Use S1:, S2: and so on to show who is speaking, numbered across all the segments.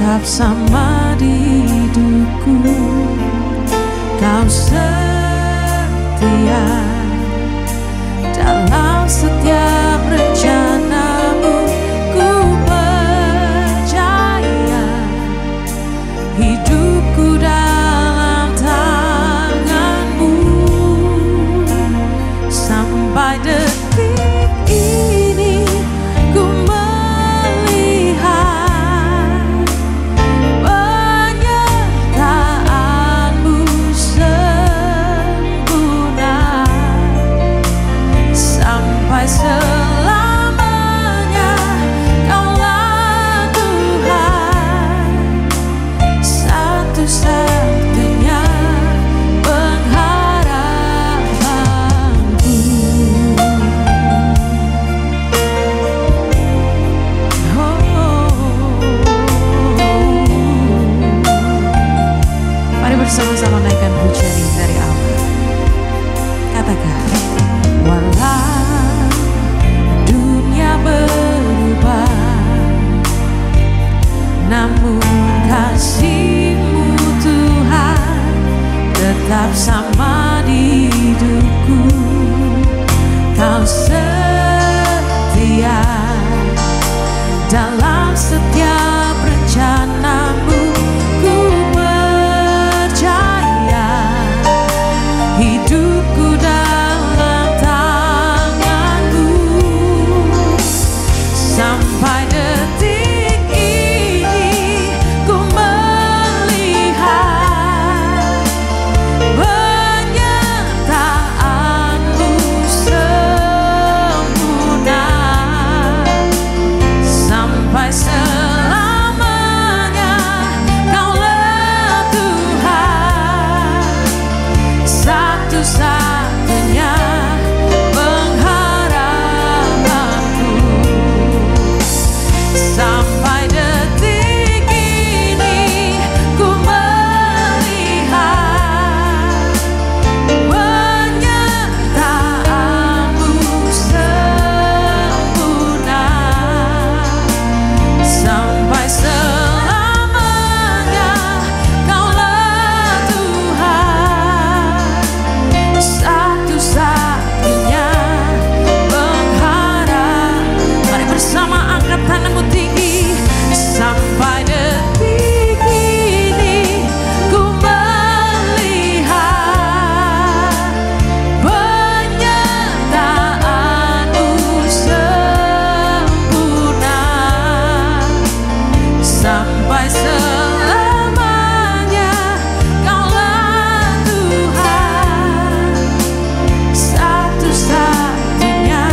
S1: tetap sama di hidupku. Kau setia dalam setiap rencanamu. Ku percaya hidupku dalam tanganmu. Sampai detik ini ku melihat penyertaanmu sempurna. Sampai selamanya Kaulah Tuhan, satu-satunya pengharapanku. Mari bersama-sama naikkan pujian ini dari Allah. Katakan, walau dunia berubah, namun kasih-Mu Tuhan tetap sama di hidupku. Kau setia dalam setiap rencanamu. Ku percaya hidupku dalam tanganmu. Sampai detik ini ku melihat penyertaanmu sempurna. Sampai selamanya Kaulah Tuhan, satu-satunya pengharapanku. Sampai detik ini ku melihat penyertaanmu sempurna. Sampai selamanya Kaulah Tuhan, satu-satunya pengharap. Mari bersama angkat tanganmu tinggi. Sampai detik ini ku melihat penyertaanmu sempurna. Sampai selamanya Kaulah Tuhan, satu-satunya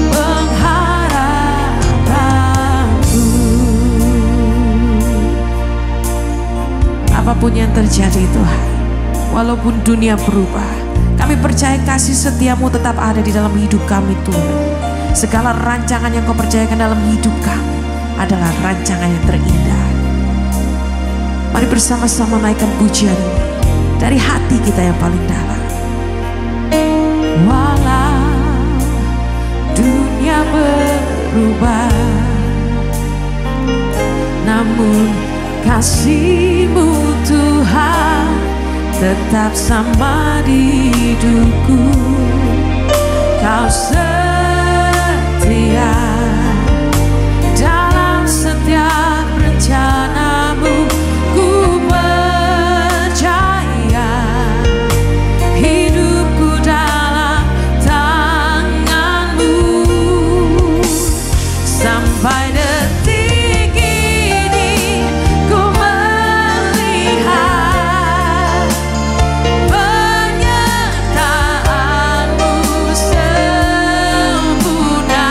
S1: pengharapanku. Apapun yang terjadi Tuhan, walaupun dunia berubah, kami percaya kasih setia-Mu tetap ada di dalam hidup kami Tuhan. Segala rancangan yang Kau percayakan dalam hidup kami adalah rancangan yang terindah. Mari bersama-sama naikkan pujian ini dari hati kita yang paling dalam. Walau dunia berubah, namun kasih-Mu Tuhan tetap sama di hidupku. Kau setia dalam setiap rencanamu. Ku percaya hidupku dalam tanganmu. Sampai detik ini ku melihat penyertaanmu sempurna.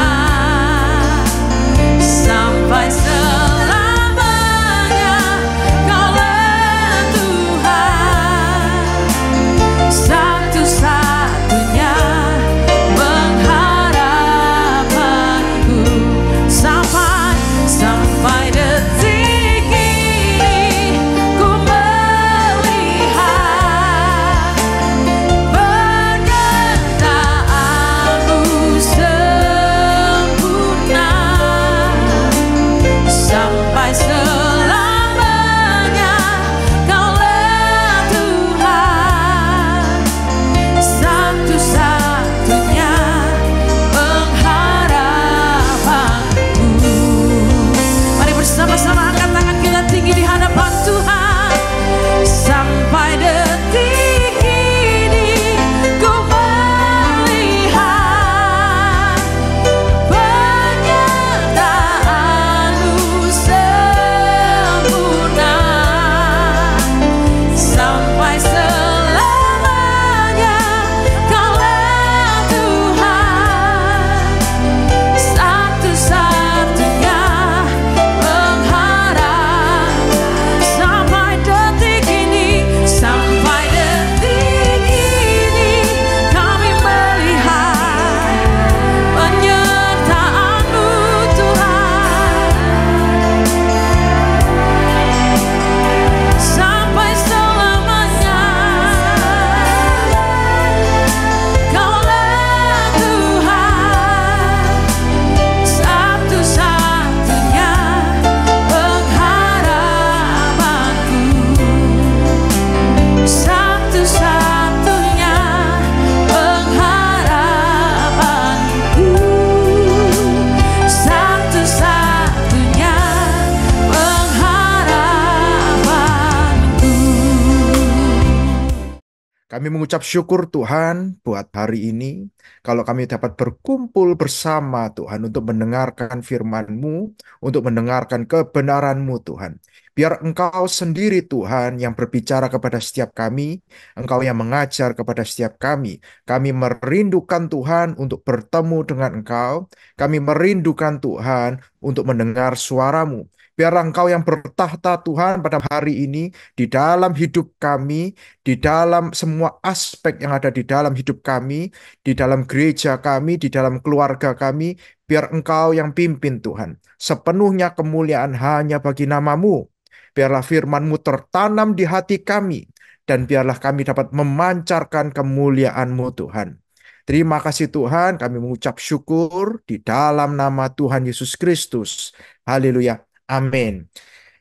S2: Kami mengucap syukur Tuhan buat hari ini. Kalau kami dapat berkumpul bersama Tuhan untuk mendengarkan firman-Mu, untuk mendengarkan kebenaran-Mu Tuhan. Biar Engkau sendiri Tuhan yang berbicara kepada setiap kami, Engkau yang mengajar kepada setiap kami. Kami merindukan Tuhan untuk bertemu dengan Engkau. Kami merindukan Tuhan untuk mendengar suara-Mu. Biarlah Engkau yang bertahta Tuhan pada hari ini di dalam hidup kami, di dalam semua aspek yang ada di dalam hidup kami, di dalam gereja kami, di dalam keluarga kami, biar Engkau yang pimpin Tuhan. Sepenuhnya kemuliaan hanya bagi namamu. Biarlah firman-Mu tertanam di hati kami, dan biarlah kami dapat memancarkan kemuliaan-Mu Tuhan. Terima kasih Tuhan, kami mengucap syukur di dalam nama Tuhan Yesus Kristus. Haleluya. Amin.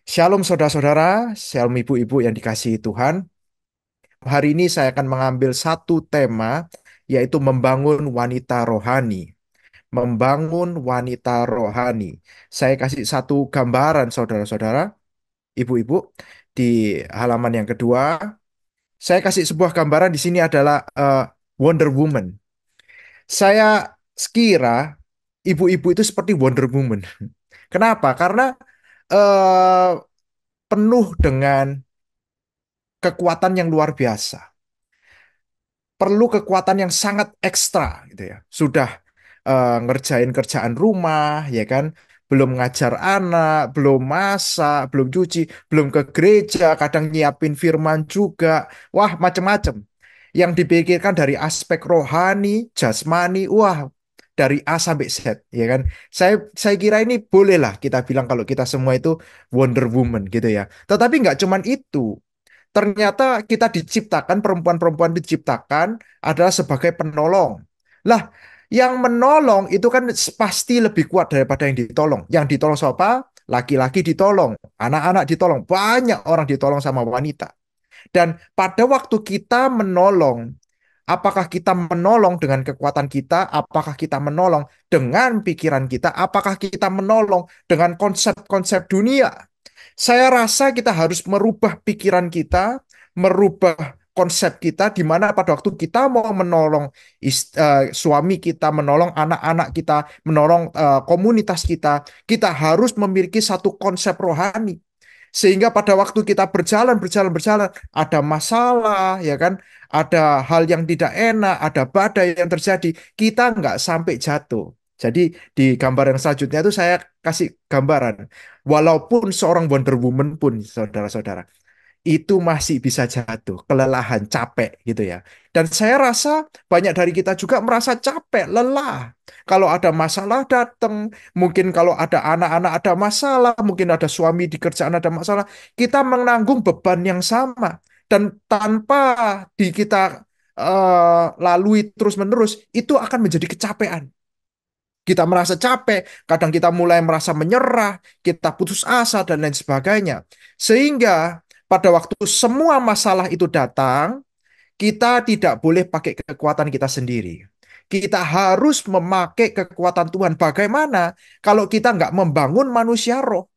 S2: Shalom saudara-saudara, shalom ibu-ibu yang dikasihi Tuhan. Hari ini saya akan mengambil satu tema, yaitu membangun wanita rohani. Membangun wanita rohani. Saya kasih satu gambaran, saudara-saudara, ibu-ibu, di halaman yang kedua. Saya kasih sebuah gambaran di sini adalah Wonder Woman. Saya sekira ibu-ibu itu seperti Wonder Woman. Kenapa? Karena eh, penuh dengan kekuatan yang luar biasa. Perlu kekuatan yang sangat ekstra gitu ya. Sudah ngerjain kerjaan rumah ya kan, belum ngajar anak, belum masak, belum cuci, belum ke gereja, kadang nyiapin firman juga. Wah, macem-macem. Yang dipikirkan dari aspek rohani, jasmani, wah dari A sampai Z ya kan. Saya kira ini bolehlah kita bilang kalau kita semua itu Wonder Woman gitu ya. Tetapi nggak cuman itu. Ternyata kita diciptakan, perempuan-perempuan diciptakan adalah sebagai penolong. Lah, yang menolong itu kan pasti lebih kuat daripada yang ditolong. Yang ditolong siapa? Laki-laki ditolong, anak-anak ditolong, banyak orang ditolong sama wanita. Dan pada waktu kita menolong, apakah kita menolong dengan kekuatan kita? Apakah kita menolong dengan pikiran kita? Apakah kita menolong dengan konsep-konsep dunia? Saya rasa kita harus merubah pikiran kita, merubah konsep kita, di mana pada waktu kita mau menolong suami kita, menolong anak-anak kita, menolong komunitas kita, kita harus memiliki satu konsep rohani. Sehingga pada waktu kita berjalan, berjalan, berjalan, ada masalah, ya kan? Ada hal yang tidak enak, ada badai yang terjadi, kita nggak sampai jatuh. Jadi di gambar yang selanjutnya itu saya kasih gambaran. Walaupun seorang Wonder Woman pun, saudara-saudara, itu masih bisa jatuh, kelelahan, capek gitu ya. Dan saya rasa banyak dari kita juga merasa capek, lelah. Kalau ada masalah datang, mungkin kalau ada anak-anak ada masalah, mungkin ada suami di kerjaan ada masalah, kita menanggung beban yang sama. Dan tanpa di kita lalui terus-menerus, itu akan menjadi kecapean. Kita merasa capek, kadang kita mulai merasa menyerah, kita putus asa, dan lain sebagainya. Sehingga pada waktu semua masalah itu datang, kita tidak boleh pakai kekuatan kita sendiri. Kita harus memakai kekuatan Tuhan. Bagaimana kalau kita nggak membangun manusia roh?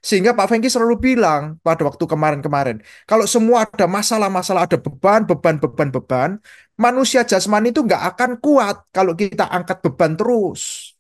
S2: Sehingga Pak Fengki selalu bilang pada waktu kemarin-kemarin, kalau semua ada masalah-masalah, ada beban, beban, beban, beban, manusia jasmani itu nggak akan kuat kalau kita angkat beban terus.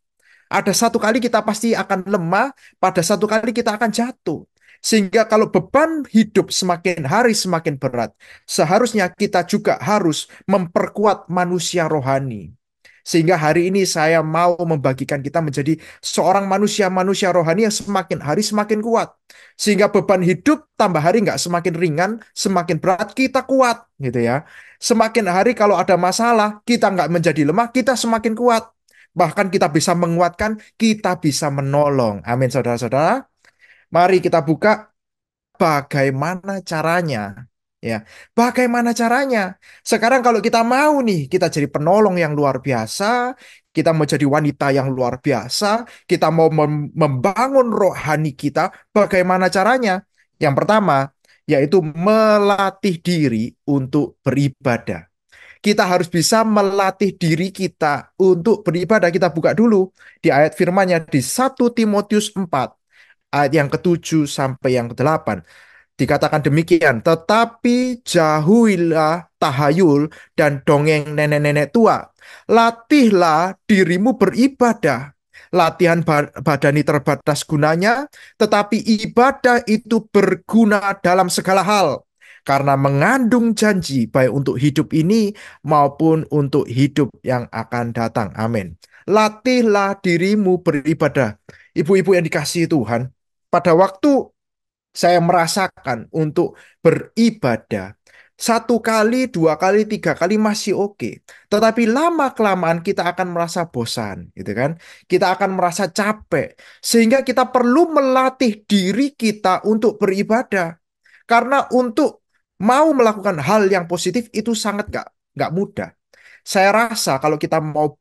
S2: Ada satu kali kita pasti akan lemah, pada satu kali kita akan jatuh. Sehingga kalau beban hidup semakin hari semakin berat, seharusnya kita juga harus memperkuat manusia rohani. Sehingga hari ini saya mau membagikan kita menjadi seorang manusia-manusia rohani yang semakin hari semakin kuat. Sehingga beban hidup tambah hari nggak semakin ringan, semakin berat, kita kuat gitu ya. Semakin hari kalau ada masalah, kita nggak menjadi lemah, kita semakin kuat. Bahkan kita bisa menguatkan, kita bisa menolong. Amin, saudara-saudara. Mari kita buka bagaimana caranya. Ya, bagaimana caranya? Sekarang kalau kita mau nih, kita jadi penolong yang luar biasa, kita mau jadi wanita yang luar biasa, kita mau membangun rohani kita, bagaimana caranya? Yang pertama, yaitu melatih diri untuk beribadah. Kita harus bisa melatih diri kita untuk beribadah. Kita buka dulu di ayat firman-Nya di 1 Timotius 4 ayat yang ke-7 sampai yang ke-8. Dikatakan demikian, tetapi jauhilah tahayul dan dongeng nenek-nenek tua. Latihlah dirimu beribadah. Latihan badani terbatas gunanya, tetapi ibadah itu berguna dalam segala hal. Karena mengandung janji baik untuk hidup ini maupun untuk hidup yang akan datang. Amin. Latihlah dirimu beribadah. Ibu-ibu yang dikasihi Tuhan, pada waktu saya merasakan untuk beribadah. Satu kali, dua kali, tiga kali masih oke. Tetapi lama-kelamaan kita akan merasa bosan, gitu kan? Kita akan merasa capek. Sehingga kita perlu melatih diri kita untuk beribadah. Karena untuk mau melakukan hal yang positif itu sangat nggak mudah. Saya rasa kalau kita mau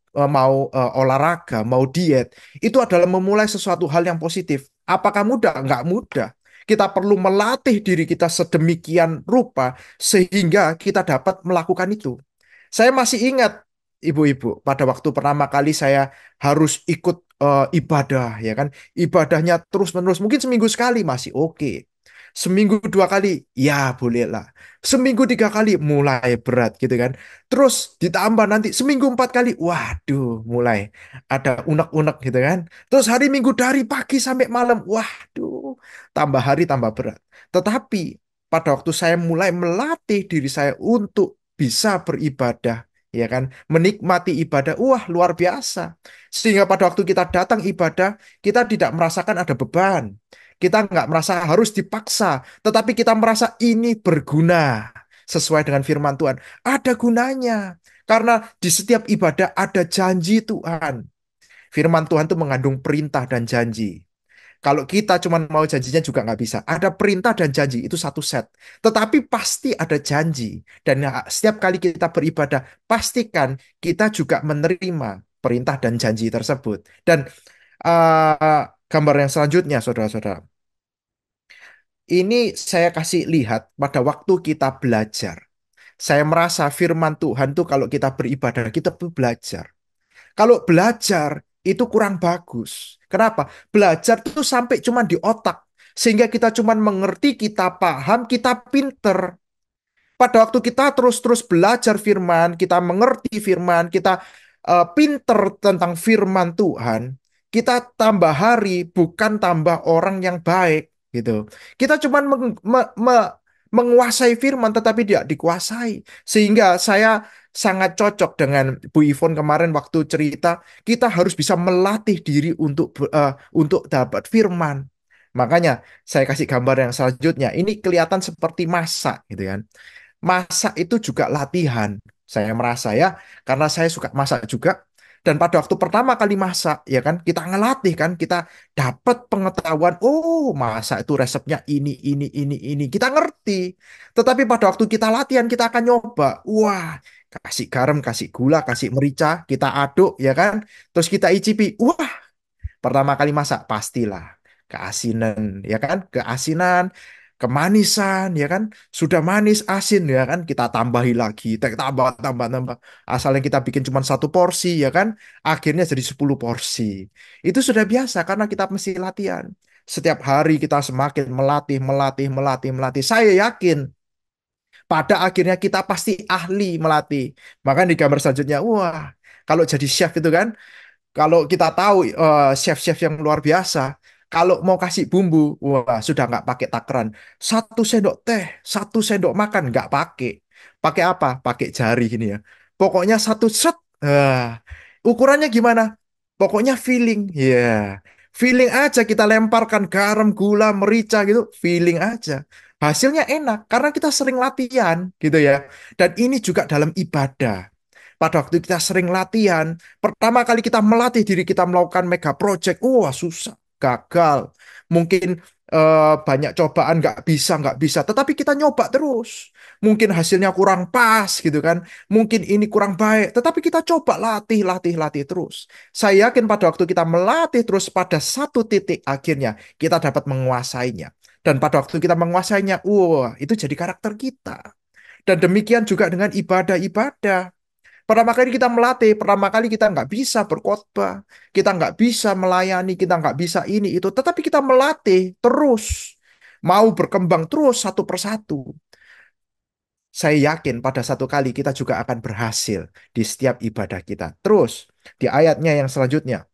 S2: olahraga, mau diet, itu adalah memulai sesuatu hal yang positif. Apakah mudah? Nggak mudah. Kita perlu melatih diri kita sedemikian rupa sehingga kita dapat melakukan itu. Saya masih ingat, ibu-ibu, pada waktu pertama kali saya harus ikut ibadah, ya kan? Ibadahnya terus-menerus, mungkin seminggu sekali masih oke. Seminggu dua kali, ya bolehlah. Seminggu tiga kali, mulai berat gitu kan. Terus ditambah nanti seminggu empat kali, waduh, mulai ada unek-unek gitu kan. Terus hari Minggu dari pagi sampai malam, waduh, tambah hari tambah berat. Tetapi pada waktu saya mulai melatih diri saya untuk bisa beribadah, ya kan, menikmati ibadah, wah luar biasa. Sehingga pada waktu kita datang ibadah, kita tidak merasakan ada beban. Kita nggak merasa harus dipaksa, tetapi kita merasa ini berguna sesuai dengan firman Tuhan. Ada gunanya. Karena di setiap ibadah ada janji Tuhan. Firman Tuhan itu mengandung perintah dan janji. Kalau kita cuma mau janjinya juga nggak bisa. Ada perintah dan janji, itu satu set. Tetapi pasti ada janji. Dan setiap kali kita beribadah, pastikan kita juga menerima perintah dan janji tersebut. Dan gambar yang selanjutnya, saudara-saudara. Ini saya kasih lihat pada waktu kita belajar. Saya merasa firman Tuhan tuh kalau kita beribadah, kita tuh belajar. Kalau belajar itu kurang bagus. Kenapa? Belajar tuh sampai cuma di otak. Sehingga kita cuma mengerti, kita paham, kita pinter. Pada waktu kita terus-terus belajar firman, kita mengerti firman, kita pinter tentang firman Tuhan, kita tambah hari, bukan tambah orang yang baik, gitu. Kita cuma menguasai firman, tetapi tidak dikuasai. Sehingga saya sangat cocok dengan Bu Ivon kemarin waktu cerita, kita harus bisa melatih diri untuk dapat firman. Makanya saya kasih gambar yang selanjutnya. Ini kelihatan seperti masak, gitu kan. Masak itu juga latihan. Saya merasa ya, karena saya suka masak juga. Dan pada waktu pertama kali masak, ya kan, kita ngelatih kan, kita dapat pengetahuan, oh masak itu resepnya ini. Kita ngerti. Tetapi pada waktu kita latihan, kita akan nyoba. Wah, kasih garam, kasih gula, kasih merica, kita aduk, ya kan. Terus kita icipi. Wah, pertama kali masak pastilah keasinan, ya kan? Keasinan, kemanisan, ya kan? Sudah manis, asin, ya kan? Kita tambahi lagi, kita tambah. Asalnya kita bikin cuma satu porsi, ya kan? Akhirnya jadi 10 porsi. Itu sudah biasa karena kita mesti latihan. Setiap hari kita semakin melatih. Saya yakin pada akhirnya kita pasti ahli melatih. Maka di gambar selanjutnya, wah, kalau jadi chef itu kan, kalau kita tahu chef-chef yang luar biasa, kalau mau kasih bumbu, wah sudah nggak pakai takaran. Satu sendok teh, satu sendok makan nggak pakai. Pakai apa? Pakai jari gini ya. Pokoknya satu set. Ukurannya gimana? Pokoknya feeling, ya. Feeling aja kita lemparkan garam, gula, merica gitu, feeling aja. Hasilnya enak karena kita sering latihan gitu ya. Dan ini juga dalam ibadah. Pada waktu kita sering latihan, pertama kali kita melatih diri kita melakukan mega project, wah susah, gagal. Mungkin banyak cobaan nggak bisa. Tetapi kita nyoba terus. Mungkin hasilnya kurang pas gitu kan. Mungkin ini kurang baik. Tetapi kita coba latih terus. Saya yakin pada waktu kita melatih terus pada satu titik akhirnya kita dapat menguasainya. Dan pada waktu kita menguasainya, wah itu jadi karakter kita. Dan demikian juga dengan ibadah-ibadah. Pertama kali kita melatih, pertama kali kita nggak bisa berkhotbah, kita nggak bisa melayani, kita nggak bisa ini itu, tetapi kita melatih terus. mau berkembang terus satu persatu. Saya yakin pada satu kali kita juga akan berhasil di setiap ibadah kita. Terus, di ayatnya yang selanjutnya,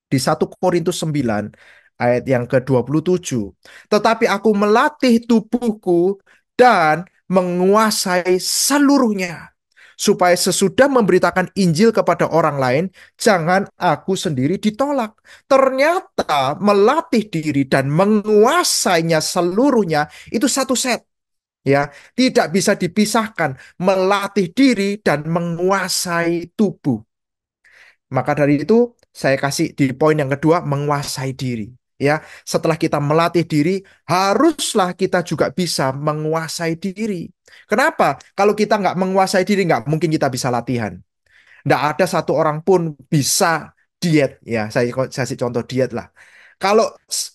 S2: di 1 Korintus 9 ayat yang ke-27. Tetapi aku melatih tubuhku dan menguasai seluruhnya. Supaya sesudah memberitakan Injil kepada orang lain, jangan aku sendiri ditolak. Ternyata melatih diri dan menguasainya seluruhnya itu satu set. Ya, tidak bisa dipisahkan melatih diri dan menguasai tubuh. Maka dari itu, saya kasih di poin yang kedua, menguasai diri. Ya, setelah kita melatih diri, haruslah kita juga bisa menguasai diri. Kenapa? Kalau kita nggak menguasai diri, nggak mungkin kita bisa latihan. Nggak ada satu orang pun bisa diet. Ya, saya kasih contoh diet lah. Kalau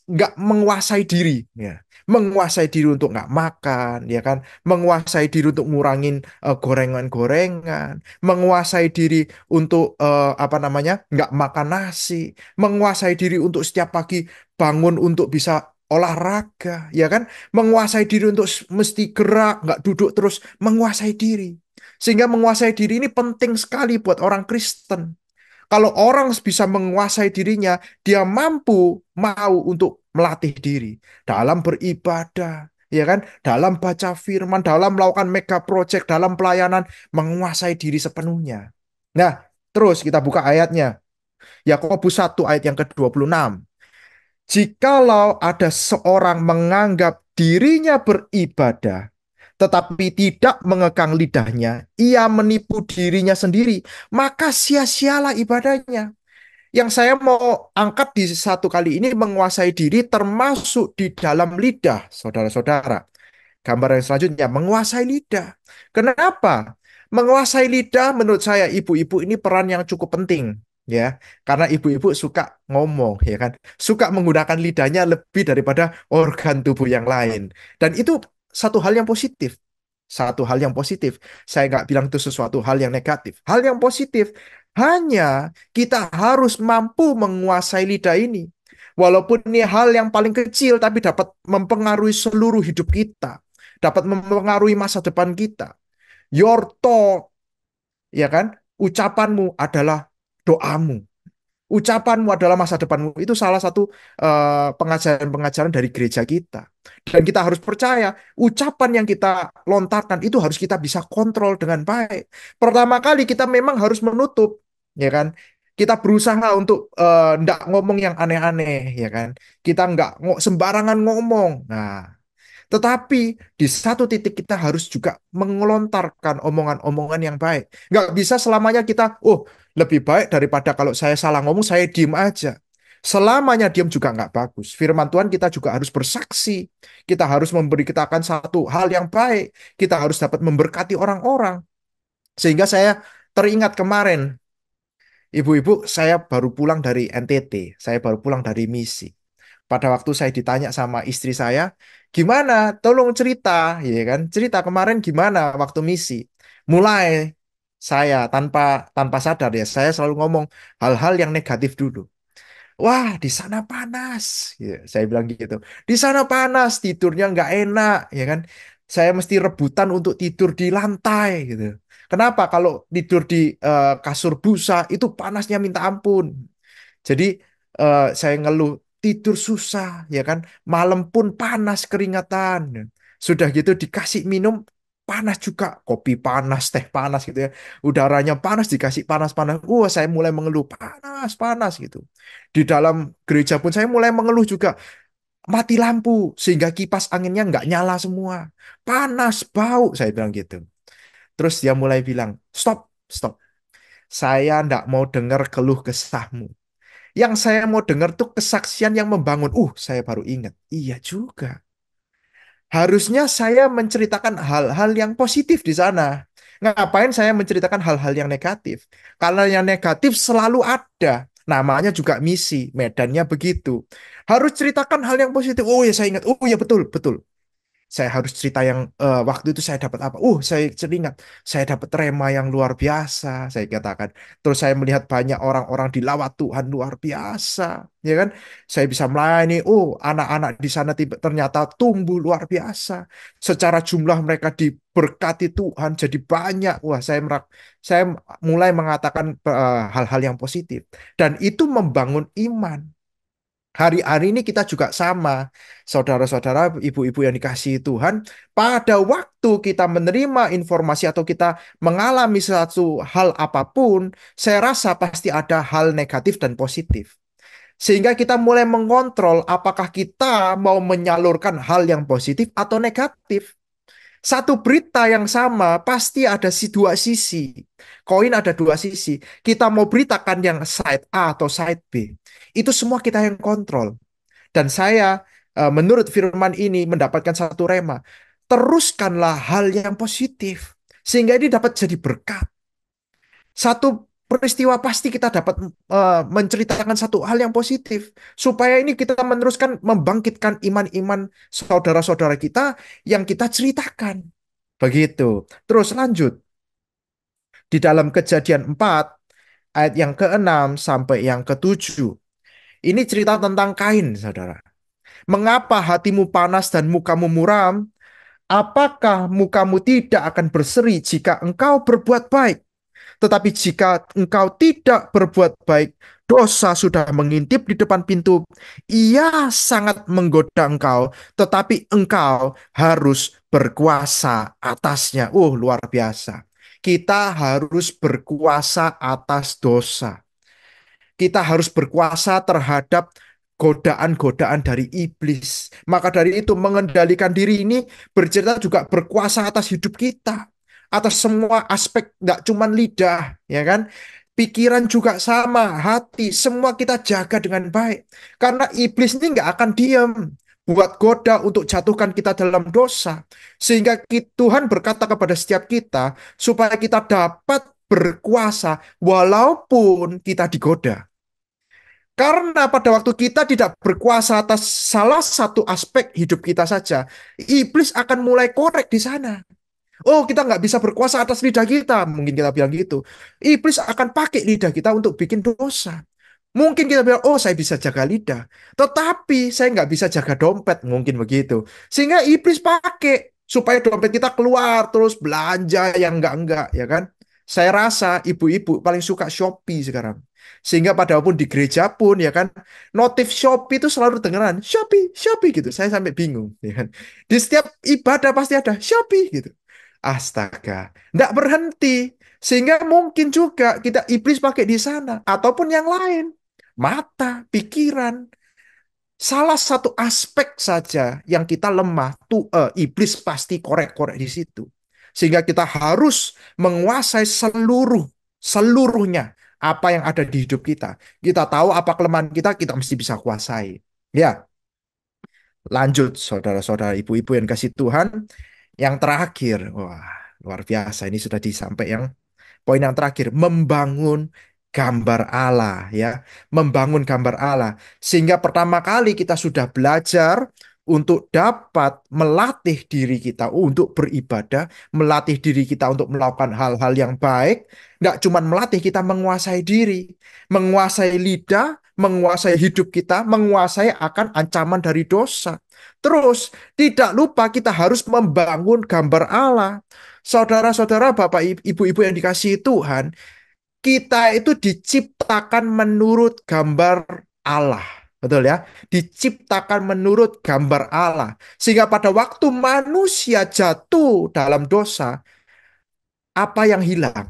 S2: nggak menguasai diri, ya, menguasai diri untuk nggak makan, ya kan, menguasai diri untuk ngurangin gorengan-gorengan, menguasai diri untuk apa namanya, nggak makan nasi, menguasai diri untuk setiap pagi bangun untuk bisa olahraga, ya kan, menguasai diri untuk mesti gerak, nggak duduk terus, menguasai diri. Sehingga menguasai diri ini penting sekali buat orang Kristen. Kalau orang bisa menguasai dirinya, dia mampu mau untuk melatih diri dalam beribadah, ya kan? Dalam baca firman, dalam melakukan mega project, dalam pelayanan, menguasai diri sepenuhnya. Nah, terus kita buka ayatnya. Yakobus 1 ayat yang ke-26. Jikalau ada seorang menganggap dirinya beribadah, tetapi tidak mengekang lidahnya, ia menipu dirinya sendiri, maka sia-sialah ibadahnya. Yang saya mau angkat di satu kali ini menguasai diri termasuk di dalam lidah, saudara-saudara. Gambar yang selanjutnya, menguasai lidah. Kenapa? Menguasai lidah menurut saya ibu-ibu ini peran yang cukup penting. Ya, karena ibu-ibu suka ngomong, ya kan, suka menggunakan lidahnya lebih daripada organ tubuh yang lain, dan itu satu hal yang positif, satu hal yang positif. Saya nggak bilang itu sesuatu hal yang negatif, hal yang positif. Hanya kita harus mampu menguasai lidah ini. Walaupun ini hal yang paling kecil, tapi dapat mempengaruhi seluruh hidup kita, dapat mempengaruhi masa depan kita. Your talk, ya kan? Ucapanmu adalah doamu. Ucapanmu adalah masa depanmu. Itu salah satu pengajaran-pengajaran dari gereja kita. Dan kita harus percaya, ucapan yang kita lontarkan itu harus kita bisa kontrol dengan baik. Pertama kali kita memang harus menutup, ya kan? Kita berusaha untuk nggak ngomong yang aneh-aneh, ya kan? Kita nggak sembarangan ngomong. Nah, tetapi di satu titik kita harus juga mengelontarkan omongan-omongan yang baik. Nggak bisa selamanya kita, oh lebih baik daripada kalau saya salah ngomong, saya diem aja. Selamanya diem juga nggak bagus. Firman Tuhan kita juga harus bersaksi. Kita harus memberi kitakan satu hal yang baik. Kita harus dapat memberkati orang-orang. Sehingga saya teringat kemarin, ibu-ibu, saya baru pulang dari NTT. Saya baru pulang dari misi. Pada waktu saya ditanya sama istri saya, gimana? Tolong cerita, ya kan? Cerita kemarin gimana waktu misi. Mulai saya tanpa tanpa sadar ya, saya selalu ngomong hal-hal yang negatif dulu. Wah, di sana panas, ya, saya bilang gitu. Di sana panas, tidurnya nggak enak, ya kan? Saya mesti rebutan untuk tidur di lantai, gitu. Kenapa? Kalau tidur di kasur busa itu panasnya minta ampun. Jadi saya ngeluh tidur susah, ya kan? Malam pun panas keringatan. Sudah gitu dikasih minum panas juga, kopi panas, teh panas gitu ya. Udaranya panas dikasih panas-panas. Saya mulai mengeluh panas, panas gitu. Di dalam gereja pun saya mulai mengeluh juga. Mati lampu sehingga kipas anginnya nggak nyala semua. Panas, bau, saya bilang gitu. Terus dia mulai bilang, stop, stop. Saya nggak mau dengar keluh kesahmu. Yang saya mau dengar tuh kesaksian yang membangun. Saya baru ingat. Iya juga. Harusnya saya menceritakan hal-hal yang positif di sana. Ngapain saya menceritakan hal-hal yang negatif? Karena yang negatif selalu ada. Namanya juga misi, medannya begitu. Harus ceritakan hal yang positif. Oh ya saya ingat. Oh ya betul, betul. Saya harus cerita yang waktu itu saya dapat apa. Saya teringat saya dapat rema yang luar biasa, saya katakan. Terus saya melihat banyak orang-orang dilawat Tuhan luar biasa, ya kan? Saya bisa melayani. Anak-anak di sana ternyata tumbuh luar biasa. Secara jumlah mereka diberkati Tuhan jadi banyak. Wah, saya mulai mengatakan hal-hal yang positif dan itu membangun iman. Hari-hari ini kita juga sama, saudara-saudara, ibu-ibu yang dikasihi Tuhan. Pada waktu kita menerima informasi atau kita mengalami suatu hal apapun, saya rasa pasti ada hal negatif dan positif. Sehingga kita mulai mengontrol apakah kita mau menyalurkan hal yang positif atau negatif. Satu berita yang sama pasti ada dua sisi. Koin ada dua sisi. Kita mau beritakan yang side A atau side B. Itu semua kita yang kontrol. Dan saya menurut firman ini mendapatkan satu rema. Teruskanlah hal yang positif. Sehingga ini dapat jadi berkat. Satu peristiwa pasti kita dapat menceritakan satu hal yang positif. Supaya ini kita meneruskan membangkitkan iman-iman saudara-saudara kita yang kita ceritakan. Begitu. Terus lanjut. Di dalam Kejadian 4 ayat yang ke-6 sampai yang ke-7. Ini cerita tentang Kain, saudara. Mengapa hatimu panas dan mukamu muram? Apakah mukamu tidak akan berseri jika engkau berbuat baik? Tetapi jika engkau tidak berbuat baik, dosa sudah mengintip di depan pintu. Ia sangat menggoda engkau, tetapi engkau harus berkuasa atasnya. Luar biasa. Kita harus berkuasa atas dosa. Kita harus berkuasa terhadap godaan-godaan dari iblis. Maka dari itu mengendalikan diri ini bercerita juga berkuasa atas hidup kita. Atas semua aspek, nggak cuma lidah, ya kan? Pikiran juga sama, hati, semua kita jaga dengan baik. Karena iblis ini nggak akan diam buat goda untuk jatuhkan kita dalam dosa. Sehingga Tuhan berkata kepada setiap kita, supaya kita dapat berkuasa walaupun kita digoda. Karena pada waktu kita tidak berkuasa atas salah satu aspek hidup kita saja, iblis akan mulai korek di sana. Kita nggak bisa berkuasa atas lidah kita. Mungkin kita bilang gitu. Iblis akan pakai lidah kita untuk bikin dosa. Mungkin kita bilang, saya bisa jaga lidah. Tetapi saya nggak bisa jaga dompet. Mungkin begitu. Sehingga iblis pakai supaya dompet kita keluar terus belanja yang enggak-enggak, ya kan? Saya rasa ibu-ibu paling suka Shopee sekarang. Sehingga padahal di gereja pun, ya kan, notif Shopee itu selalu dengeran. Shopee, Shopee gitu. Saya sampai bingung, ya kan. Di setiap ibadah pasti ada Shopee gitu. Astaga, nggak berhenti. Sehingga mungkin juga kita iblis pakai di sana. Ataupun yang lain. Mata, pikiran. Salah satu aspek saja yang kita lemah, tuh iblis pasti korek-korek di situ. Sehingga kita harus menguasai seluruhnya. Apa yang ada di hidup kita. Kita tahu apa kelemahan kita, kita mesti bisa kuasai. Ya, lanjut saudara-saudara, ibu-ibu yang kasih Tuhan. Yang terakhir, wah luar biasa. Ini sudah disampaikan yang poin yang terakhir, membangun gambar Allah ya, membangun gambar Allah. Sehingga pertama kali kita sudah belajar untuk dapat melatih diri kita untuk beribadah, melatih diri kita untuk melakukan hal-hal yang baik. Nggak cuma melatih kita menguasai diri, menguasai lidah, menguasai hidup kita, menguasai akan ancaman dari dosa. Terus, tidak lupa kita harus membangun gambar Allah. Saudara-saudara, Bapak, Ibu-ibu yang dikasihi Tuhan, kita itu diciptakan menurut gambar Allah. Betul ya? Diciptakan menurut gambar Allah. Sehingga pada waktu manusia jatuh dalam dosa, apa yang hilang?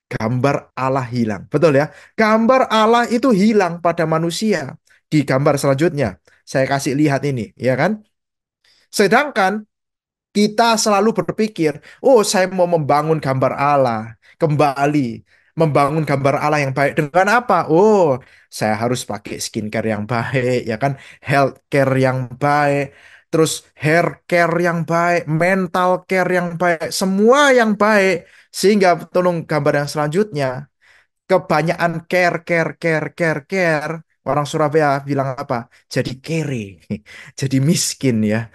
S2: Gambar Allah hilang. Betul ya? Gambar Allah itu hilang pada manusia. Di gambar selanjutnya, saya kasih lihat ini, ya kan? Sedangkan kita selalu berpikir, saya mau membangun gambar Allah kembali, membangun gambar Allah yang baik dengan apa? Saya harus pakai skincare yang baik, ya kan? Health care yang baik, terus hair care yang baik, mental care yang baik, semua yang baik. Sehingga tolong gambar yang selanjutnya, kebanyakan care, care, care, care, care. Orang Surabaya bilang apa? Jadi kere, jadi miskin ya.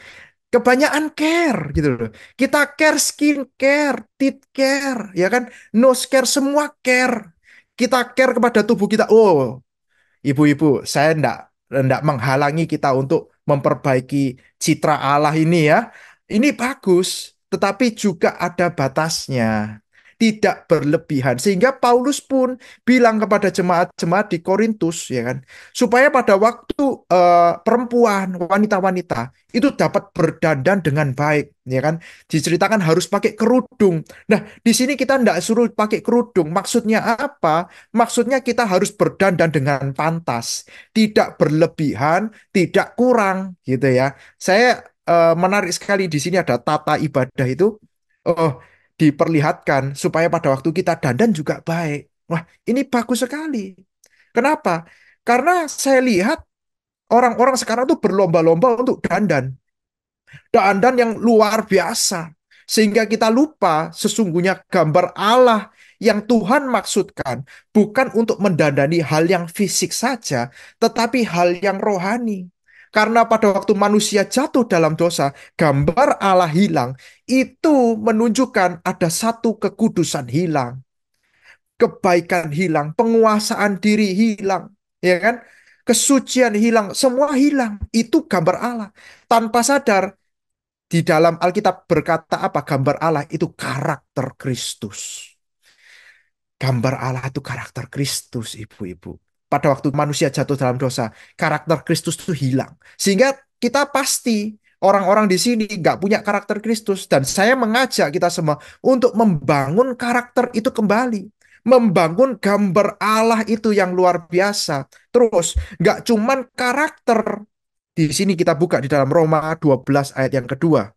S2: Kebanyakan care gitu loh. Kita care skin care, teeth care, ya kan? Nose care, semua care. Kita care kepada tubuh kita. Oh, ibu-ibu, saya enggak menghalangi kita untuk memperbaiki citra Allah ini ya. Ini bagus, tetapi juga ada batasnya. Tidak berlebihan. Sehingga Paulus pun bilang kepada jemaat-jemaat di Korintus, ya kan, supaya pada waktu perempuan, wanita-wanita itu dapat berdandan dengan baik, ya kan. Diceritakan harus pakai kerudung. Nah, di sini kita enggak suruh pakai kerudung. Maksudnya apa? Maksudnya kita harus berdandan dengan pantas, tidak berlebihan, tidak kurang, gitu ya. Saya menarik sekali di sini ada tata ibadah itu, oh, diperlihatkan supaya pada waktu kita dandan juga baik. Wah, ini bagus sekali. Kenapa? Karena saya lihat orang-orang sekarang tuh berlomba-lomba untuk dandan. Dandan yang luar biasa. Sehingga kita lupa sesungguhnya gambar Allah yang Tuhan maksudkan bukan untuk mendandani hal yang fisik saja, tetapi hal yang rohani. Karena pada waktu manusia jatuh dalam dosa, gambar Allah hilang, itu menunjukkan ada satu kekudusan hilang, kebaikan hilang, penguasaan diri hilang, ya kan? Kesucian hilang, semua hilang. Itu gambar Allah. Tanpa sadar, di dalam Alkitab berkata apa? Gambar Allah itu karakter Kristus. Gambar Allah itu karakter Kristus, ibu-ibu. Pada waktu manusia jatuh dalam dosa, karakter Kristus itu hilang. Sehingga kita pasti orang-orang di sini nggak punya karakter Kristus. Dan saya mengajak kita semua untuk membangun karakter itu kembali. Membangun gambar Allah itu yang luar biasa. Terus, nggak cuman karakter. Di sini kita buka di dalam Roma 12 ayat yang kedua.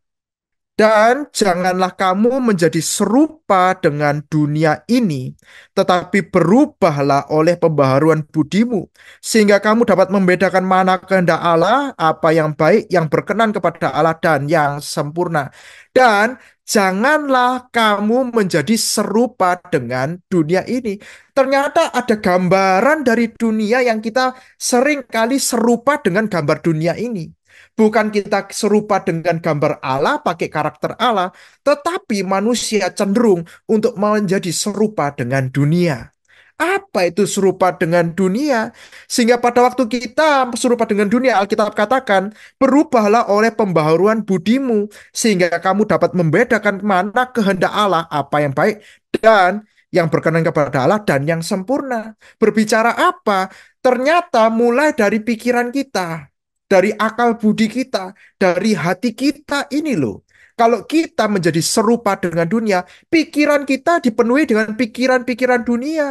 S2: Dan janganlah kamu menjadi serupa dengan dunia ini, tetapi berubahlah oleh pembaharuan budimu, sehingga kamu dapat membedakan mana kehendak Allah, apa yang baik, yang berkenan kepada Allah, dan yang sempurna. Dan janganlah kamu menjadi serupa dengan dunia ini. Ternyata ada gambaran dari dunia yang kita sering kali serupa dengan gambar dunia ini. Bukan kita serupa dengan gambar Allah, pakai karakter Allah, tetapi manusia cenderung untuk menjadi serupa dengan dunia. Apa itu serupa dengan dunia? Sehingga pada waktu kita serupa dengan dunia, Alkitab katakan, berubahlah oleh pembaharuan budimu, sehingga kamu dapat membedakan mana kehendak Allah, apa yang baik, dan yang berkenan kepada Allah, dan yang sempurna. Berbicara apa? Ternyata mulai dari pikiran kita, dari akal budi kita, dari hati kita ini loh. Kalau kita menjadi serupa dengan dunia, pikiran kita dipenuhi dengan pikiran-pikiran dunia.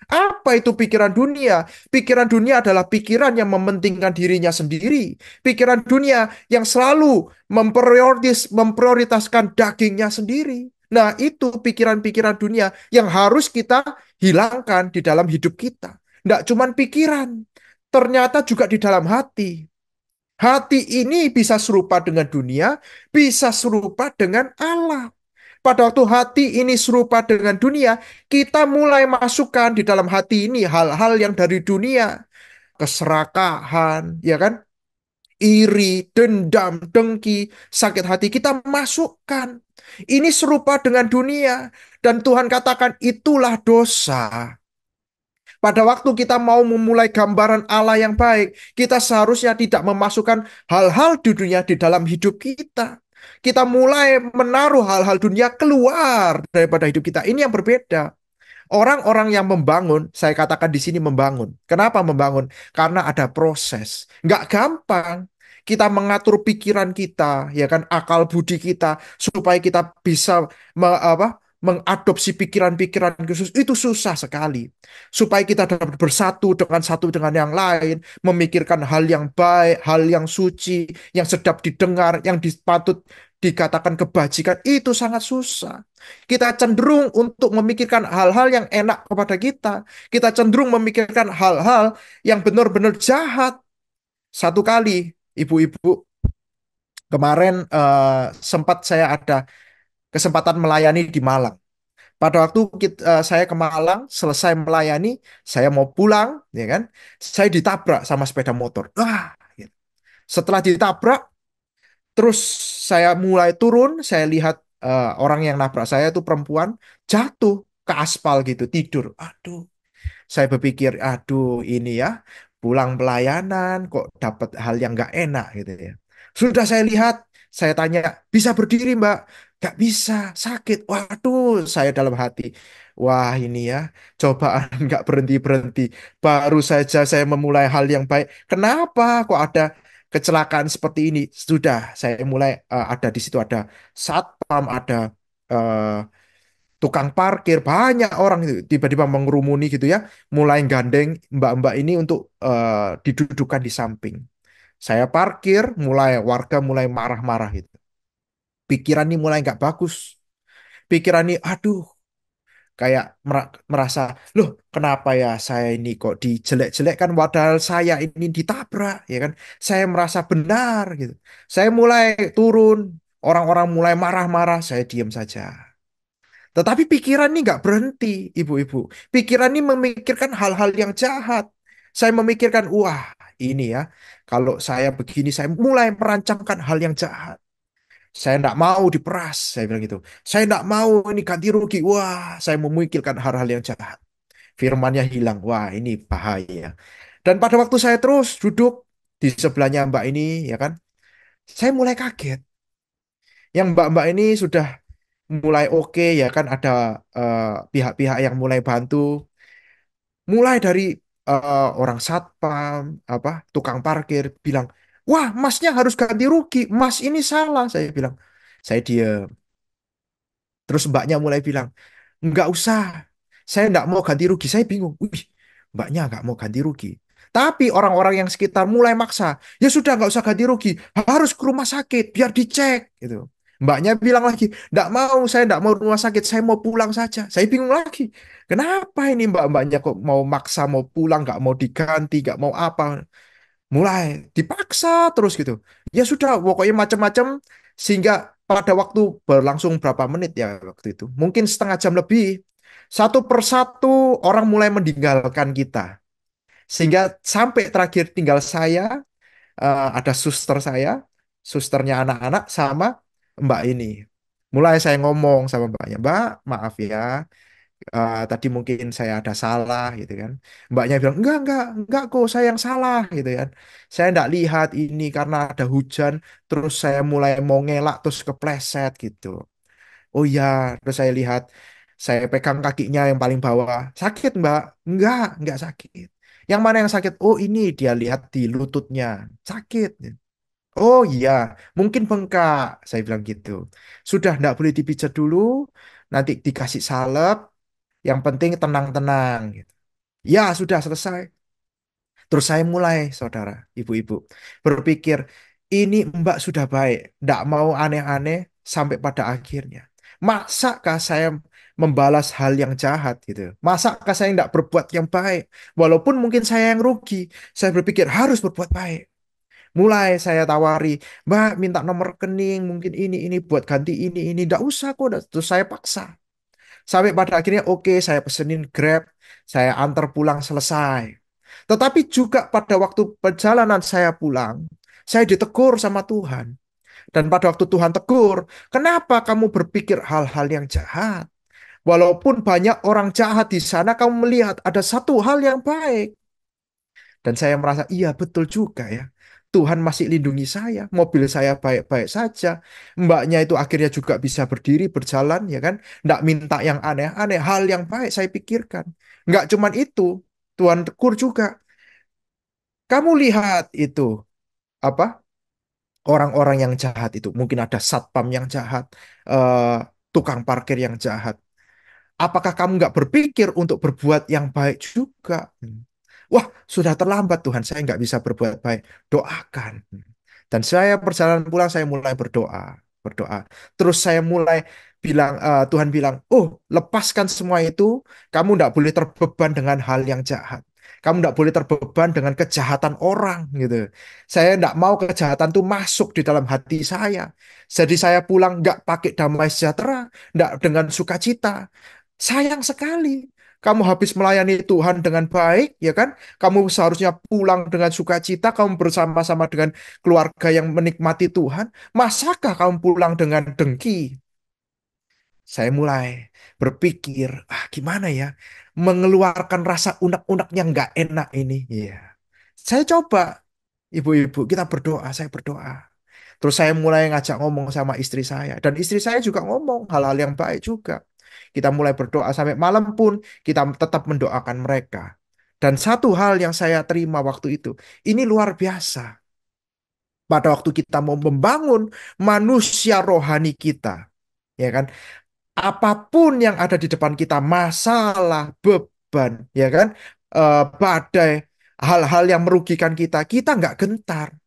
S2: Apa itu pikiran dunia? Pikiran dunia adalah pikiran yang mementingkan dirinya sendiri. Pikiran dunia yang selalu memprioritaskan dagingnya sendiri. Nah, itu pikiran-pikiran dunia yang harus kita hilangkan di dalam hidup kita. Tidak cuma pikiran, ternyata juga di dalam hati. Hati ini bisa serupa dengan dunia, bisa serupa dengan Allah. Pada waktu hati ini serupa dengan dunia, kita mulai masukkan di dalam hati ini hal-hal yang dari dunia. Keserakahan, ya kan? Iri, dendam, dengki, sakit hati kita masukkan. Ini serupa dengan dunia. Dan Tuhan katakan itulah dosa. Pada waktu kita mau memulai gambaran Allah yang baik, kita seharusnya tidak memasukkan hal-hal di dunia di dalam hidup kita. Kita mulai menaruh hal-hal dunia keluar daripada hidup kita. Ini yang berbeda. Orang-orang yang membangun, saya katakan di sini membangun. Kenapa membangun? Karena ada proses. Nggak gampang. Kita mengatur pikiran kita, ya kan, akal budi kita, supaya kita bisa mengadopsi pikiran-pikiran khusus. Itu susah sekali. Supaya kita dapat bersatu dengan satu dengan yang lain, memikirkan hal yang baik, hal yang suci, yang sedap didengar, yang patut dikatakan kebajikan, itu sangat susah. Kita cenderung untuk memikirkan hal-hal yang enak kepada kita. Kita cenderung memikirkan hal-hal yang benar-benar jahat. Satu kali, ibu-ibu, kemarin sempat saya ada kesempatan melayani di Malang. Pada waktu saya ke Malang, selesai melayani, saya mau pulang, ya kan? Saya ditabrak sama sepeda motor. Wah, gitu. Setelah ditabrak, Terus saya mulai turun, saya lihat orang yang nabrak saya itu perempuan jatuh ke aspal gitu, tidur. Aduh, saya berpikir, aduh ini ya, pulang pelayanan kok dapat hal yang nggak enak gitu ya. Sudah saya lihat, saya tanya, bisa berdiri Mbak? Nggak bisa, sakit. Waduh, saya dalam hati, wah ini ya, cobaan nggak berhenti-berhenti. Baru saja saya memulai hal yang baik. Kenapa kok ada kecelakaan seperti ini? Sudah, saya mulai ada di situ ada satpam, ada eh, tukang parkir, banyak orang itu tiba-tiba mengerumuni gitu ya, mulai gandeng mbak-mbak ini untuk didudukan di samping. Saya parkir, mulai warga mulai marah-marah gitu. Pikiran ini mulai nggak bagus. Pikiran ini, aduh, kayak merasa, loh, kenapa ya saya ini kok dijelek-jelekkan padahal saya ini ditabrak, ya kan? Saya merasa benar gitu. Saya mulai turun, orang-orang mulai marah-marah, saya diam saja. Tetapi pikiran ini nggak berhenti, ibu-ibu. Pikiran ini memikirkan hal-hal yang jahat. Saya memikirkan, wah ini ya, kalau saya begini, saya mulai merancangkan hal yang jahat. Saya nggak mau diperas, saya bilang gitu. Saya nggak mau ini ganti rugi. Wah, saya memikirkan hal-hal yang jahat. Firmannya hilang. Wah, ini bahaya. Dan pada waktu saya terus duduk di sebelahnya Mbak ini, ya kan, saya mulai kaget. Yang Mbak-Mbak ini sudah mulai oke ya kan ada eh, pihak-pihak yang mulai bantu mulai dari orang satpam apa tukang parkir bilang wah masnya harus ganti rugi mas ini salah saya bilang saya diam terus mbaknya mulai bilang nggak usah saya nggak mau ganti rugi saya bingung wih mbaknya nggak mau ganti rugi tapi orang-orang yang sekitar mulai maksa ya sudah nggak usah ganti rugi harus ke rumah sakit biar dicek gitu mbaknya bilang lagi nggak mau saya nggak mau rumah sakit saya mau pulang saja saya bingung lagi kenapa ini mbak-mbaknya kok mau maksa mau pulang nggak mau diganti nggak mau apa mulai dipaksa terus gitu ya sudah pokoknya macam-macam sehingga pada waktu berlangsung berapa menit ya waktu itu mungkin setengah jam lebih satu persatu orang mulai meninggalkan kita sehingga sampai terakhir tinggal saya ada suster saya susternya anak-anak sama mbak ini mulai saya ngomong sama mbaknya mbak maaf ya tadi mungkin saya ada salah gitu kan. Mbaknya bilang, enggak kok saya yang salah gitu kan. Saya enggak lihat ini karena ada hujan, terus saya mulai mau ngelak terus kepleset gitu. Oh iya, terus saya lihat, saya pegang kakinya yang paling bawah. Sakit mbak? Enggak sakit. Yang mana yang sakit? Oh ini dia lihat di lututnya. Sakit. Oh iya, mungkin bengkak. Saya bilang gitu. Sudah enggak boleh dipijat dulu, nanti dikasih salep, yang penting tenang-tenang gitu. Ya, sudah selesai. Terus saya mulai, saudara, ibu-ibu, berpikir, ini Mbak sudah baik, tidak mau aneh-aneh sampai pada akhirnya. Masakah saya membalas hal yang jahat gitu? Masakah saya tidak berbuat yang baik? Walaupun mungkin saya yang rugi, saya berpikir harus berbuat baik. Mulai saya tawari, Mbak minta nomor rekening, mungkin ini buat ganti ini, tidak usah kok. Terus saya paksa. Sampai pada akhirnya oke saya pesenin Grab, saya antar pulang selesai. Tetapi juga pada waktu perjalanan saya pulang, saya ditegur sama Tuhan. Dan pada waktu Tuhan tegur, kenapa kamu berpikir hal-hal yang jahat? Walaupun banyak orang jahat di sana, kamu melihat ada satu hal yang baik. Dan saya merasa, iya betul juga ya. Tuhan masih lindungi saya, mobil saya baik-baik saja. Mbaknya itu akhirnya juga bisa berdiri, berjalan, ya kan? Nggak minta yang aneh-aneh, hal yang baik saya pikirkan. Nggak cuman itu, Tuhan tegur juga. Kamu lihat itu, apa? Orang-orang yang jahat itu. Mungkin ada satpam yang jahat, eh, tukang parkir yang jahat. Apakah kamu nggak berpikir untuk berbuat yang baik juga? Wah, sudah terlambat Tuhan, saya nggak bisa berbuat baik. Doakan. Dan saya perjalanan pulang, saya mulai berdoa. Terus saya mulai bilang, Tuhan bilang, oh, lepaskan semua itu. Kamu nggak boleh terbeban dengan hal yang jahat. Kamu nggak boleh terbeban dengan kejahatan orang gitu. Saya nggak mau kejahatan itu masuk di dalam hati saya. Jadi saya pulang nggak pakai damai sejahtera, nggak dengan sukacita. Sayang sekali. Kamu habis melayani Tuhan dengan baik, ya kan? Kamu seharusnya pulang dengan sukacita, kamu bersama-sama dengan keluarga yang menikmati Tuhan. Masakah kamu pulang dengan dengki? Saya mulai berpikir, gimana ya? Mengeluarkan rasa unek-unek yang nggak enak ini. Iya. Saya coba, ibu-ibu, kita berdoa, saya berdoa. Terus saya mulai ngajak ngomong sama istri saya. Dan istri saya juga ngomong hal-hal yang baik juga. Kita mulai berdoa sampai malam pun kita tetap mendoakan mereka. Dan satu hal yang saya terima waktu itu, ini luar biasa. Pada waktu kita mau membangun manusia rohani kita, ya kan? Apapun yang ada di depan kita, masalah, beban, ya kan? Badai, hal-hal yang merugikan kita, kita nggak gentar.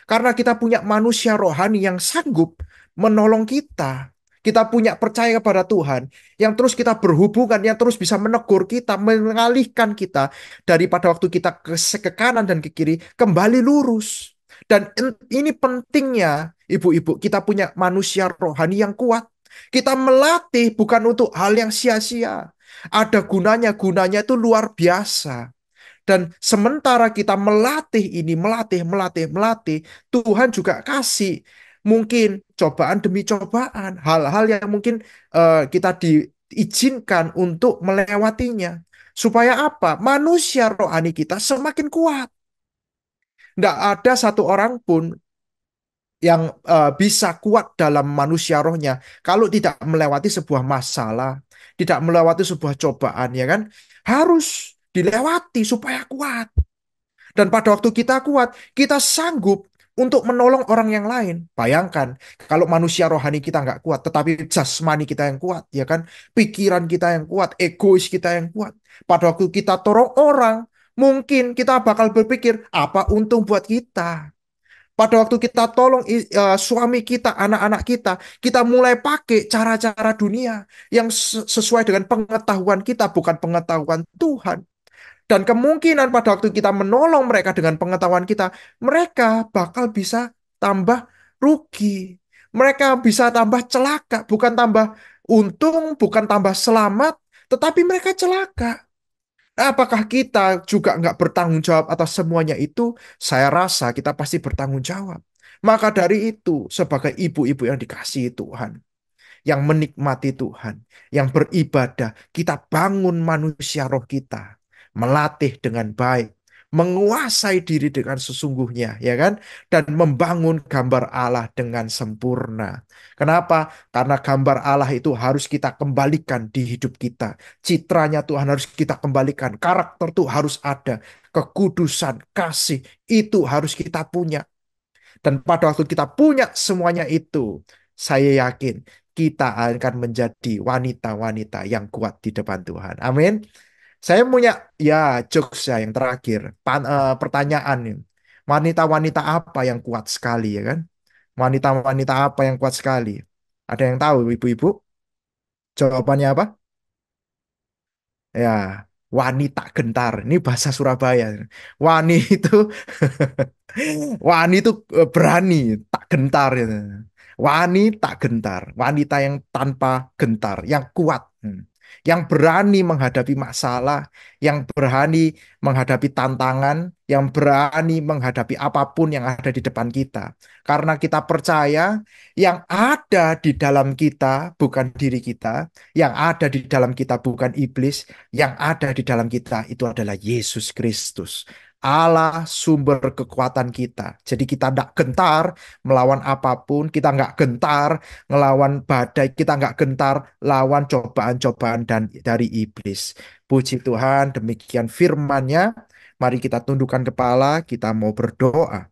S2: Karena kita punya manusia rohani yang sanggup menolong kita. Kita punya percaya kepada Tuhan yang terus kita berhubungan, yang terus bisa menegur kita, mengalihkan kita daripada waktu kita ke kanan dan ke kiri, kembali lurus. Dan ini pentingnya, ibu-ibu, kita punya manusia rohani yang kuat. Kita melatih bukan untuk hal yang sia-sia. Ada gunanya, gunanya itu luar biasa. Dan sementara kita melatih ini, melatih, melatih, melatih, Tuhan juga kasih mungkin cobaan demi cobaan, hal-hal yang mungkin kita diizinkan untuk melewatinya. Supaya apa? Manusia rohani kita semakin kuat. Tidak ada satu orang pun yang bisa kuat dalam manusia rohnya kalau tidak melewati sebuah masalah, tidak melewati sebuah cobaan, ya kan? Harus dilewati supaya kuat. Dan pada waktu kita kuat, kita sanggup untuk menolong orang yang lain. Bayangkan, kalau manusia rohani kita nggak kuat, tetapi jasmani kita yang kuat, ya kan? Pikiran kita yang kuat, egois kita yang kuat. Pada waktu kita tolong orang, mungkin kita bakal berpikir, apa untung buat kita? Pada waktu kita tolong suami kita, anak-anak kita mulai pakai cara-cara dunia yang sesuai dengan pengetahuan kita, bukan pengetahuan Tuhan. Dan kemungkinan pada waktu kita menolong mereka dengan pengetahuan kita, mereka bakal bisa tambah rugi. Mereka bisa tambah celaka, bukan tambah untung, bukan tambah selamat, tetapi mereka celaka. Apakah kita juga nggak bertanggung jawab atas semuanya itu? Saya rasa kita pasti bertanggung jawab. Maka dari itu, sebagai ibu-ibu yang dikasihi Tuhan, yang menikmati Tuhan, yang beribadah, kita bangun manusia roh kita, melatih dengan baik, menguasai diri dengan sesungguhnya, ya kan? Dan membangun gambar Allah dengan sempurna. Kenapa? Karena gambar Allah itu harus kita kembalikan di hidup kita. Citranya Tuhan harus kita kembalikan. Karakter tuh harus ada. Kekudusan, kasih, itu harus kita punya. Dan pada waktu kita punya semuanya itu, saya yakin kita akan menjadi wanita-wanita yang kuat di depan Tuhan. Amin. Saya punya ya jokes ya yang terakhir. Pertanyaan nih. Wanita-wanita apa yang kuat sekali ya kan? Wanita-wanita apa yang kuat sekali? Ada yang tahu ibu-ibu? Jawabannya apa? Ya, wanita gentar. Ini bahasa Surabaya. Wani itu Wani itu berani, tak gentar gitu. Wani tak gentar, wanita yang tanpa gentar, yang kuat, yang berani menghadapi masalah, yang berani menghadapi tantangan, yang berani menghadapi apapun yang ada di depan kita. Karena kita percaya yang ada di dalam kita bukan diri kita, yang ada di dalam kita bukan iblis, yang ada di dalam kita itu adalah Yesus Kristus. Allah sumber kekuatan kita. Jadi kita tidak gentar melawan apapun, kita nggak gentar ngelawan badai, kita nggak gentar lawan cobaan-cobaan dan dari iblis. Puji Tuhan, demikian firman-Nya. Mari kita tundukkan kepala, kita mau berdoa.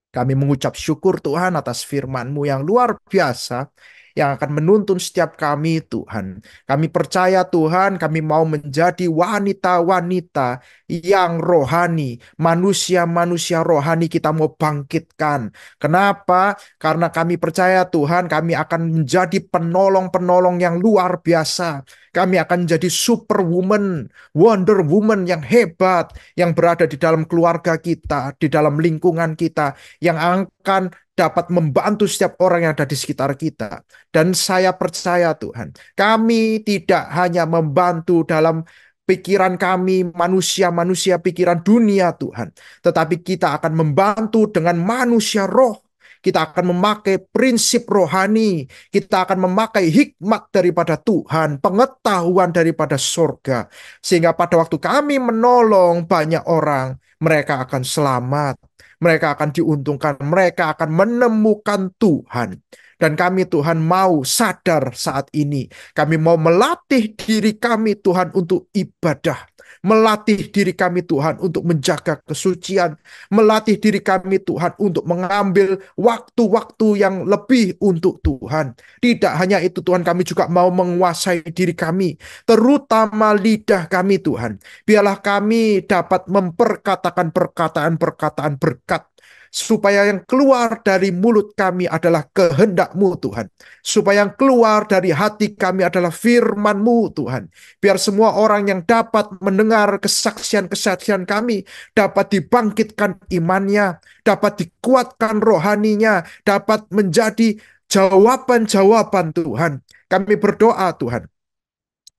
S2: Kami mengucap syukur Tuhan atas firman-Mu yang luar biasa yang akan menuntun setiap kami Tuhan. Kami percaya Tuhan kami mau menjadi wanita-wanita yang rohani. Manusia-manusia rohani kita mau bangkitkan. Kenapa? Karena kami percaya Tuhan kami akan menjadi penolong-penolong yang luar biasa. Kami akan menjadi superwoman, Wonder Woman yang hebat, yang berada di dalam keluarga kita, di dalam lingkungan kita, yang akan dapat membantu setiap orang yang ada di sekitar kita. Dan saya percaya Tuhan, kami tidak hanya membantu dalam pikiran kami manusia-manusia, pikiran dunia Tuhan. Tetapi kita akan membantu dengan manusia roh. Kita akan memakai prinsip rohani. Kita akan memakai hikmat daripada Tuhan, pengetahuan daripada surga. Sehingga pada waktu kami menolong banyak orang, mereka akan selamat. Mereka akan diuntungkan. Mereka akan menemukan Tuhan. Dan kami Tuhan mau sadar saat ini. Kami mau melatih diri kami Tuhan untuk ibadah. Melatih diri kami Tuhan untuk menjaga kesucian. Melatih diri kami Tuhan untuk mengambil waktu-waktu yang lebih untuk Tuhan. Tidak hanya itu Tuhan, kami juga mau menguasai diri kami. Terutama lidah kami Tuhan. Biarlah kami dapat memperkatakan perkataan-perkataan berkat. Supaya yang keluar dari mulut kami adalah kehendak-Mu Tuhan. Supaya yang keluar dari hati kami adalah firman-Mu Tuhan. Biar semua orang yang dapat mendengar kesaksian-kesaksian kami dapat dibangkitkan imannya, dapat dikuatkan rohaninya, dapat menjadi jawaban-jawaban Tuhan. Kami berdoa Tuhan,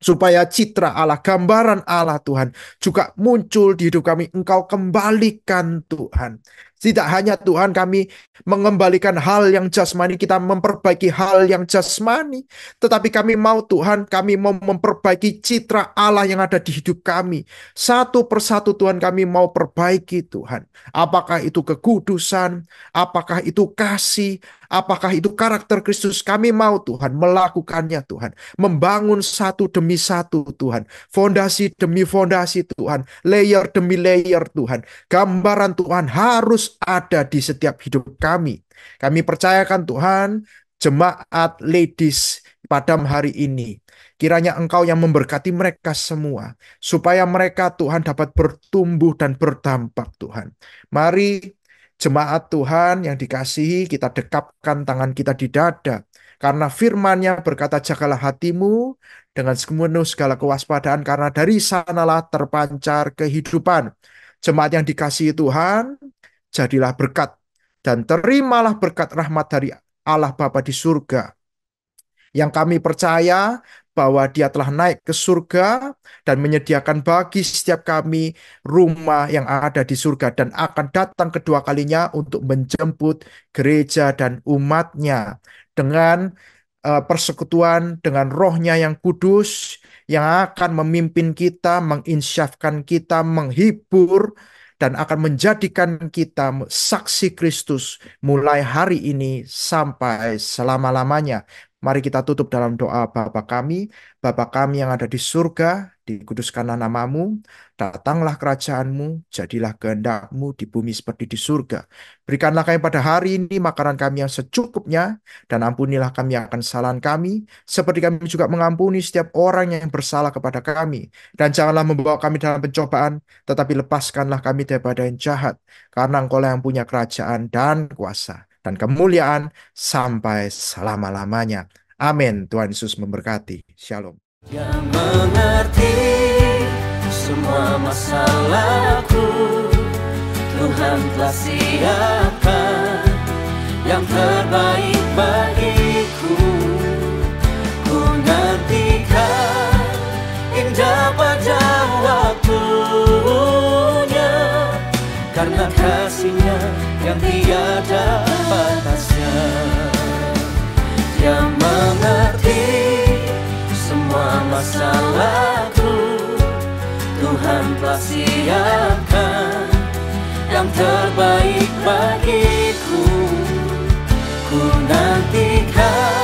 S2: supaya citra Allah, gambaran Allah Tuhan juga muncul di hidup kami. Engkau kembalikan Tuhan. Tidak hanya Tuhan kami mengembalikan hal yang jasmani, kita memperbaiki hal yang jasmani. Tetapi kami mau Tuhan, kami mau memperbaiki citra Allah yang ada di hidup kami. Satu persatu Tuhan kami mau perbaiki Tuhan. Apakah itu kekudusan, apakah itu kasih, apakah itu karakter Kristus, kami mau Tuhan melakukannya Tuhan. Membangun satu demi satu Tuhan. Fondasi demi fondasi Tuhan. Layer demi layer Tuhan. Gambaran Tuhan harus ada di setiap hidup kami. Kami percayakan Tuhan, jemaat ladies pada hari ini, kiranya Engkau yang memberkati mereka semua, supaya mereka Tuhan dapat bertumbuh dan berdampak Tuhan. Mari jemaat Tuhan yang dikasihi, kita dekapkan tangan kita di dada. Karena firman-Nya berkata, jagalah hatimu dengan sepenuh segala kewaspadaan, karena dari sanalah terpancar kehidupan. Jemaat yang dikasihi Tuhan, jadilah berkat dan terimalah berkat rahmat dari Allah Bapa di surga. Yang kami percaya bahwa Dia telah naik ke surga dan menyediakan bagi setiap kami rumah yang ada di surga, dan akan datang kedua kalinya untuk menjemput gereja dan umat-Nya dengan persekutuan dengan Roh-Nya yang kudus, yang akan memimpin kita, menginsyafkan kita, menghibur, dan akan menjadikan kita saksi Kristus mulai hari ini sampai selama-lamanya. Mari kita tutup dalam doa. Bapa kami yang ada di surga, dikuduskanlah namamu, datanglah kerajaan-Mu, jadilah kehendak-Mu di bumi seperti di surga. Berikanlah kami pada hari ini makanan kami yang secukupnya, dan ampunilah kami akan kesalahan kami, seperti kami juga mengampuni setiap orang yang bersalah kepada kami. Dan janganlah membawa kami dalam pencobaan, tetapi lepaskanlah kami daripada yang jahat, karena Engkau-lah yang punya kerajaan dan kuasa dan kemuliaan sampai selama-lamanya. Amin. Tuhan Yesus memberkati. Shalom.
S3: Yang mengerti semua masalahku, Tuhan telah siapkan yang terbaik bagiku. Ku nantikan indah pada waktunya, karena kasih-Nya yang tiada batasnya. Yang mengerti semua masalahku, Tuhan telah siapkan yang terbaik bagiku. Ku nantikan